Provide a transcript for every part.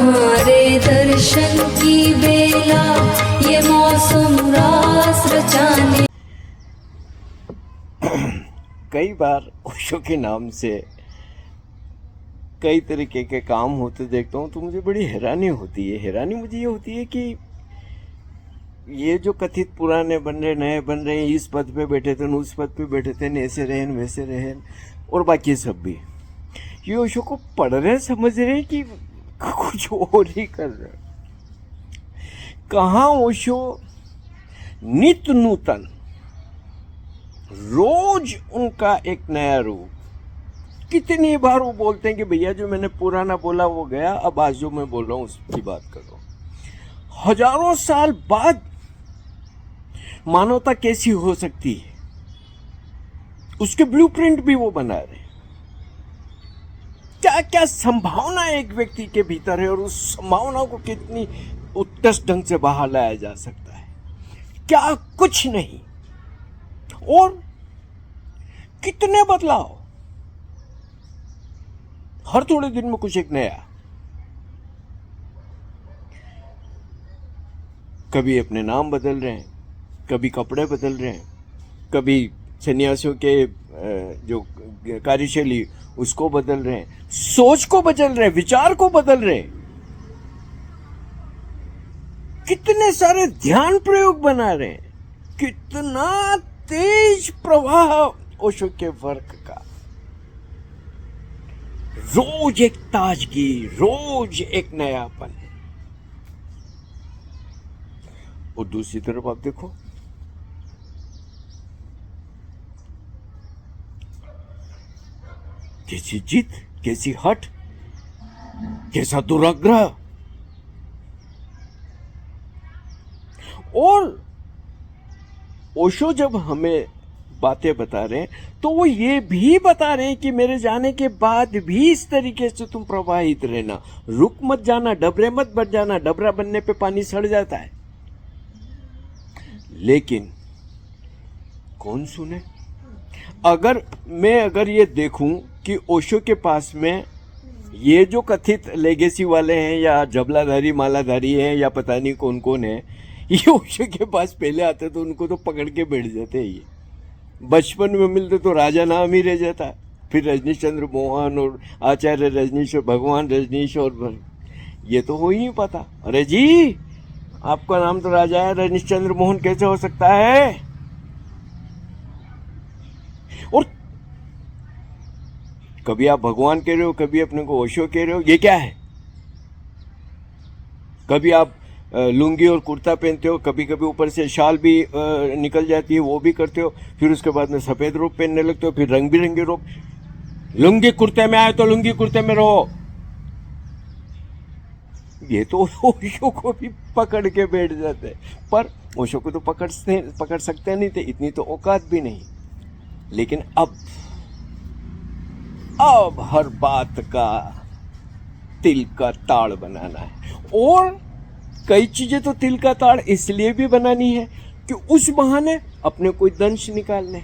तुम्हारे दर्शन की बेला, ये मौसम रास रचाने। कई बार ओशो के नाम से कई तरीके के काम होते देखता हूँ तो मुझे बड़ी हैरानी होती है। हैरानी मुझे ये होती है कि ये जो कथित पुराने बन रहे, नए बन रहे हैं, इस पद पे बैठे थे, उस पद पे बैठे थे, ऐसे रहें वैसे रहें, और बाकी सब भी ये ओशो को पढ़ रहे, समझ रहे हैं कि कुछ और ही कर रहे हैं। कहाँ ओशो नित्य नूतन, रोज उनका एक नया रूप। कितनी बार वो बोलते हैं कि भैया जो मैंने पुराना बोला वो गया, अब आज जो मैं बोल रहा हूँ उसकी बात करो। हजारों साल बाद मानवता कैसी हो सकती है, उसके ब्लूप्रिंट भी वो बना रहे हैं। क्या क्या संभावना एक व्यक्ति के भीतर है और उस संभावना को कितनी उत्कृष्ट ढंग से बाहर लाया जा सकता है, क्या कुछ नहीं। और कितने बदलाव, हर थोड़े दिन में कुछ एक नया। कभी अपने नाम बदल रहे हैं, कभी कपड़े बदल रहे हैं, कभी सन्यासियों के जो कार्यशैली उसको बदल रहे हैं, सोच को बदल रहे हैं, विचार को बदल रहे हैं। कितने सारे ध्यान प्रयोग बना रहे हैं, कितना तेज प्रवाह ओशो के वर्क का। रोज एक ताजगी, रोज एक नयापन। और दूसरी तरफ आप देखो, कैसी जिद, कैसी हट, कैसा दुराग्रह। और ओशो जब हमें बातें बता रहे हैं तो वो ये भी बता रहे हैं कि मेरे जाने के बाद भी इस तरीके से तुम प्रवाहित रहना, रुक मत जाना, डबरे मत बन जाना। डबरा बनने पे पानी सड़ जाता है। लेकिन कौन सुने? अगर ये देखूं कि ओशो के पास में ये जो कथित लेगेसी वाले हैं या जबलाधारी मालाधारी हैं या पता नहीं कौन कौन है, ये ओशो के पास पहले आते तो उनको तो पकड़ के बैठ जाते। ये बचपन में मिलते तो राजा नाम ही रह जाता। फिर रजनीश चंद्र मोहन और आचार्य रजनीश और भगवान रजनीश, और ये तो हो ही नहीं पाता। अरे जी, आपका नाम तो राजा है, रजनीश चंद्र मोहन कैसे हो सकता है? और कभी आप भगवान कह रहे हो, कभी अपने को ओशो कह रहे हो, ये क्या है? कभी आप लुंगी और कुर्ता पहनते हो, कभी कभी ऊपर से शाल भी निकल जाती है, वो भी करते हो। फिर उसके बाद में सफेद रोब पहनने लगते हो, फिर रंग बिरंगे रोब। लुंगी कुर्ते में आए तो लुंगी कुर्ते में रहो। ये तो ओशो को भी पकड़ के बैठ जाते हैं। पर ओशो को तो पकड़ सकते नहीं थे, इतनी तो औकात भी नहीं। लेकिन अब हर बात का तिल का ताड़ बनाना है। और कई चीजें तो तिल का ताड़ इसलिए भी बनानी है कि उस बहाने अपने कोई दंश निकालने।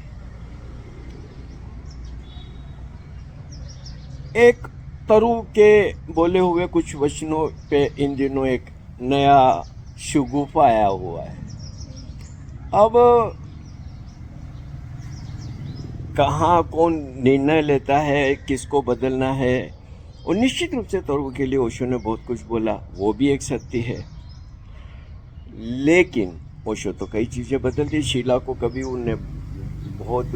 एक तरु के बोले हुए कुछ वचनों पे इन दिनों एक नया शुगुफा आया हुआ है। अब कहाँ कौन निर्णय लेता है, किसको बदलना है, और निश्चित रूप से तरु के लिए ओशो ने बहुत कुछ बोला, वो भी एक सत्य है। लेकिन ओशो तो कई चीज़ें बदल दी। शीला को कभी उनने बहुत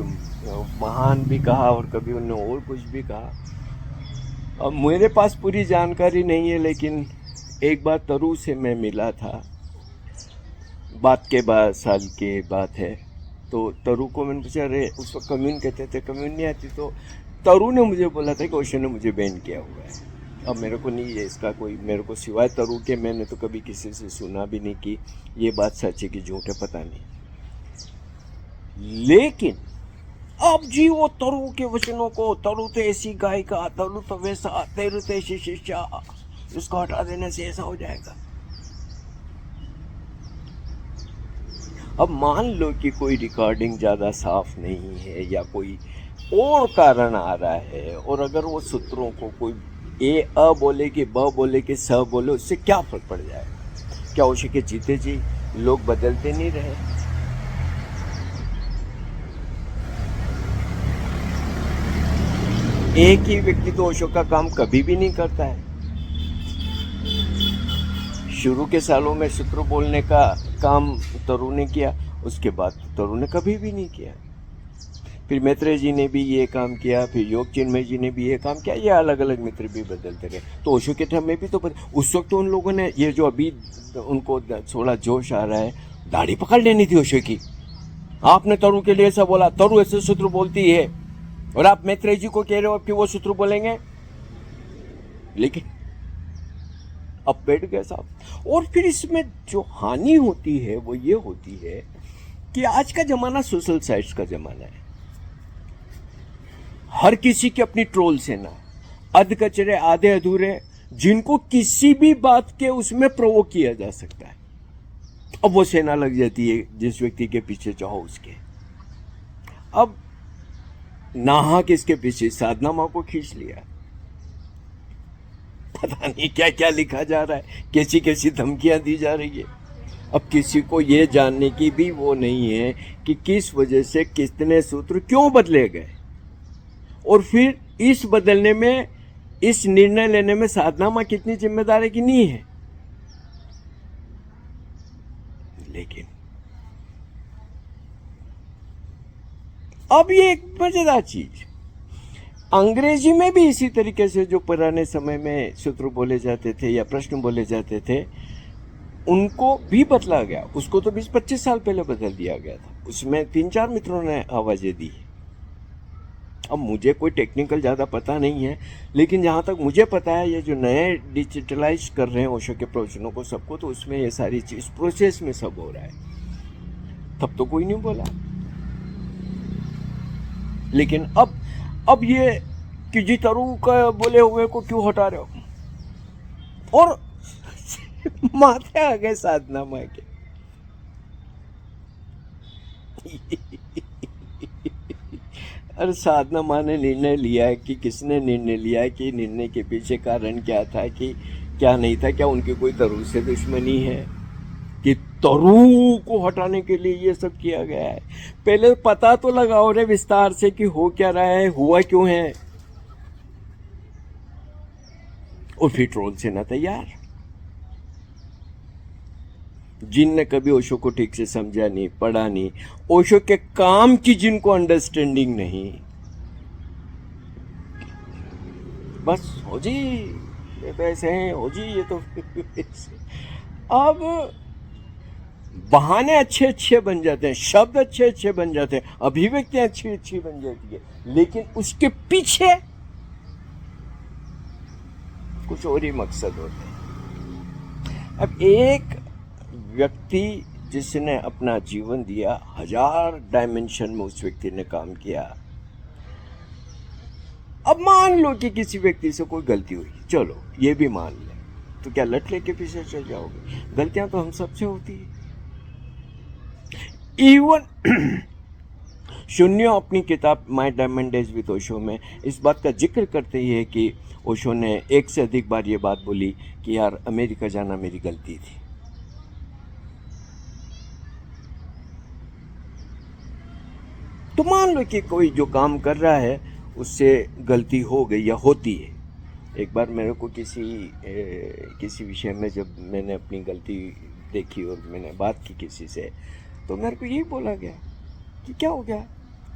महान भी कहा और कभी उनने और कुछ भी कहा। अब मेरे पास पूरी जानकारी नहीं है, लेकिन एक बार तरु से मैं मिला था, बात के बाद साल की बात है। तो तरु को मैंने पूछा, अरे उस वक्त कम्यून कहते थे, कम्यून नहीं आती, तो तरु ने मुझे बोला था कि ओशो ने मुझे बैन किया हुआ है। अब मेरे को नहीं है इसका कोई, मेरे को सिवाय तरु के मैंने तो कभी किसी से सुना भी नहीं कि ये बात सच है कि झूठ है, पता नहीं। लेकिन अब जी वो तरु के वचनों को, तरु तो ऐसी गायिका, तरु तो वैसा, तरु तो ऐसी शिष्या, उसको हटा देने से ऐसा हो जाएगा। अब मान लो कि कोई रिकॉर्डिंग ज़्यादा साफ नहीं है या कोई और कारण आ रहा है, और अगर वो सूत्रों को कोई ए अ बोले कि ब बोले कि स बोले, उससे क्या फर्क पड़ जाएगा? क्या ओशो के जीते जी लोग बदलते नहीं रहे? एक ही व्यक्ति तो ओशो का काम कभी भी नहीं करता है। शुरू के सालों में सूत्र बोलने का काम तरु ने किया, उसके बाद तरु ने कभी भी नहीं किया। फिर मैत्रेय जी ने भी ये काम किया, फिर योग चिन्मय जी ने भी ये काम किया, ये अलग अलग मित्र भी बदलते रहे। तो ओशो के टाइम में भी तो उस वक्त तो उन लोगों ने, ये जो अभी उनको थोड़ा जोश आ रहा है, दाढ़ी पकड़ लेनी थी ओशो की। आपने तरु के लिए ऐसा बोला, तरु ऐसे सूत्र बोलती है, और आप मैत्रेय जी को कह रहे हो कि वो सूत्र बोलेंगे। लेकिन अब बैठ गए साहब। और फिर इसमें जो हानि होती है वो ये होती है कि आज का जमाना सोशल साइट्स का जमाना है। हर किसी की अपनी ट्रोल सेना, अध कचरे आधे अधूरे, जिनको किसी भी बात के उसमें प्रोवोक किया जा सकता है। अब वो सेना लग जाती है जिस व्यक्ति के पीछे चाहो उसके। अब नाहक इसके पीछे साधना माँ को खींच लिया, पता नहीं क्या क्या लिखा जा रहा है, कैसी कैसी धमकियां दी जा रही है। अब किसी को ये जानने की भी वो नहीं है कि किस वजह से कितने सूत्र क्यों बदले गए, और फिर इस बदलने में, इस निर्णय लेने में साधना माँ कितनी जिम्मेदार है कि नहीं है। लेकिन अब ये एक मजेदार चीज, अंग्रेजी में भी इसी तरीके से जो पुराने समय में सूत्र बोले जाते थे या प्रश्न बोले जाते थे, उनको भी बदला गया। उसको तो 20-25 साल पहले बदल दिया गया था। उसमें 3-4 मित्रों ने आवाजें दी। अब मुझे कोई टेक्निकल ज़्यादा पता नहीं है, लेकिन जहाँ तक मुझे पता है, ये जो नए डिजिटलाइज कर रहे हैं ओशो के प्रवचनों को सबको, तो उसमें ये सारी चीज प्रोसेस में सब हो रहा है। तब तो कोई नहीं बोला। लेकिन अब ये कि जी तरु का बोले हुए को क्यों हटा रहे हो, और माथे आ गए साधना माँ के। अरे साधना माँ ने निर्णय लिया है कि किसने निर्णय लिया है, कि निर्णय के पीछे कारण क्या था, कि क्या नहीं था, क्या उनकी कोई तरु से दुश्मनी है कि तरु को हटाने के लिए ये सब किया गया है। पहले पता तो लगाओ रे विस्तार से कि हो क्या रहा है, हुआ क्यों है, और फिर ट्रोल से ना तैयार। जिनने कभी ओशो को ठीक से समझा नहीं, पढ़ा नहीं, ओशो के काम की जिनको अंडरस्टैंडिंग नहीं, बस हो जी ये तो ऐसे हैं, हो जी ये तो अब बहाने अच्छे अच्छे बन जाते हैं, शब्द अच्छे अच्छे बन जाते हैं, अभिव्यक्तियां अच्छी अच्छी बन जाती है, लेकिन उसके पीछे कुछ और ही मकसद होते हैं। अब एक व्यक्ति जिसने अपना जीवन दिया, 1000 डायमेंशन में उस व्यक्ति ने काम किया। अब मान लो कि किसी व्यक्ति से कोई गलती हुई, चलो ये भी मान ले, तो क्या लट लेके पीछे चल जाओगे? गलतियां तो हम सबसे होती है। इवन शून्य अपनी किताब my diamond days with Osho में इस बात का जिक्र करते ही है कि ओशो ने एक से अधिक बार ये बात बोली कि यार अमेरिका जाना मेरी गलती थी। तो मान लो कि कोई जो काम कर रहा है उससे गलती हो गई या होती है। एक बार मेरे को किसी विषय में जब मैंने अपनी गलती देखी और मैंने बात की किसी से, तो मेरे को यही बोला गया कि क्या हो गया,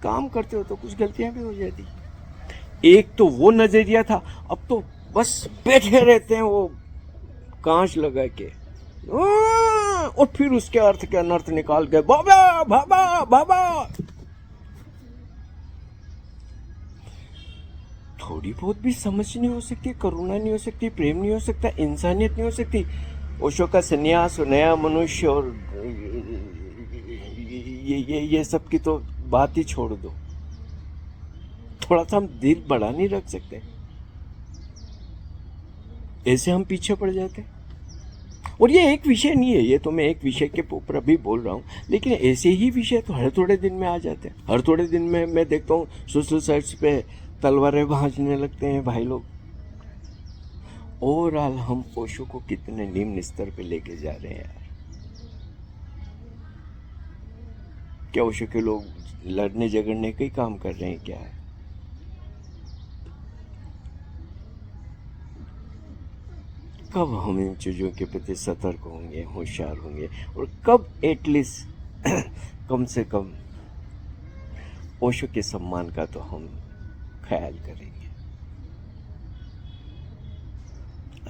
काम करते हो तो कुछ गलतियां भी हो जाती। एक तो वो नजरिया था, अब तो बस बैठे रहते हैं वो कांच लगा के, और फिर उसके अर्थ के अनर्थ निकाल के बाबा बाबा बाबा। थोड़ी बहुत भी समझ नहीं हो सकती, करुणा नहीं हो सकती, प्रेम नहीं हो सकता, इंसानियत नहीं हो सकती। ओशो का सन्यास और नया मनुष्य और ये सब की तो बात ही छोड़ दो। थोड़ा सा हम दिल बड़ा नहीं रख सकते? ऐसे हम पीछे पड़ जाते। और ये एक विषय नहीं है, ये तो मैं एक विषय के ऊपर अभी बोल रहा हूँ, लेकिन ऐसे ही विषय तो हर थोड़े दिन में आ जाते हैं। हर थोड़े दिन में मैं देखता हूँ सोशल साइट्स पे तलवारें भांजने लगते हैं भाई लोग। ओवरऑल हम ओशो को कितने निम्न स्तर पे लेके जा रहे हैं यार। क्या ओशो के लोग लड़ने झगड़ने का ही काम कर रहे हैं क्या? कब हम इन चीज़ों के प्रति सतर्क होंगे, होशियार होंगे, और कब एटलीस्ट कम से कम ओशो के सम्मान का तो हम ख्याल करेंगे।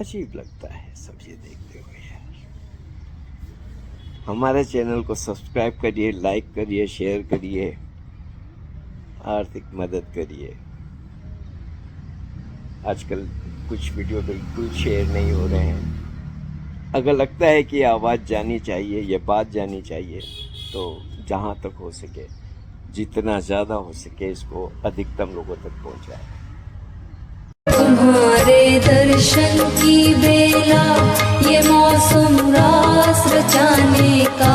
अजीब लगता है सब ये देखते हुए यार। हमारे चैनल को सब्सक्राइब करिए, लाइक करिए, शेयर करिए, आर्थिक मदद करिए। आजकल कुछ वीडियो बिल्कुल शेयर नहीं हो रहे हैं। अगर लगता है कि आवाज़ जानी चाहिए, ये बात जानी चाहिए, तो जहाँ तक हो सके, जितना ज़्यादा हो सके, इसको अधिकतम लोगों तक पहुँचाएं। तुम्हारे दर्शन की बेला ये मौसम रास रचाने का